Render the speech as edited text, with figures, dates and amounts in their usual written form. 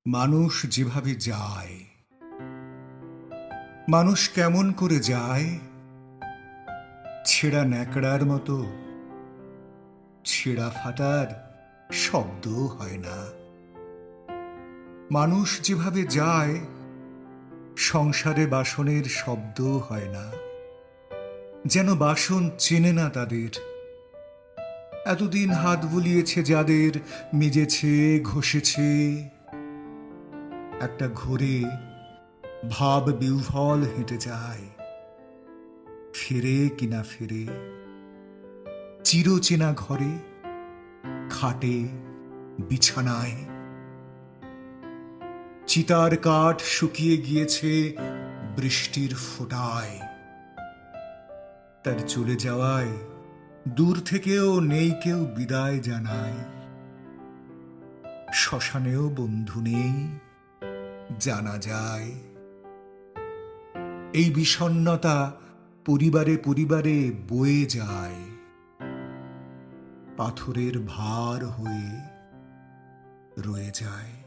মানুষ যেভাবে যায়, মানুষ কেমন করে যায়, ছেঁড়া ন্যাকড়ার মতো। ছেঁড়া ফাটার শব্দও হয় না। মানুষ যেভাবে যায়, সংসারে বাসনের শব্দও হয় না। যেন বাসন চেনে না তাদের। এতদিন হাত বুলিয়েছে যাদের, মেজেছে, ঘষেছে। একটা ঘোরে ভাব বিহ্বল হেঁটে যায়। ফেরে কিনা ফেরে চিরচেনা ঘরে, খাটে, বিছানায়। চিতার কাঠ শুকিয়ে গিয়েছে বৃষ্টির ফোঁটায়। তার চলে যাওয়ায় দূর থেকেও নেই কেউ বিদায় জানায়। শ্মশানেও বন্ধু নেই, জানা যায়। এই বিষণ্ণতা পরিবারে পরিবারে বয়ে যায়, পাথরের ভার হয়ে রয়ে যায়।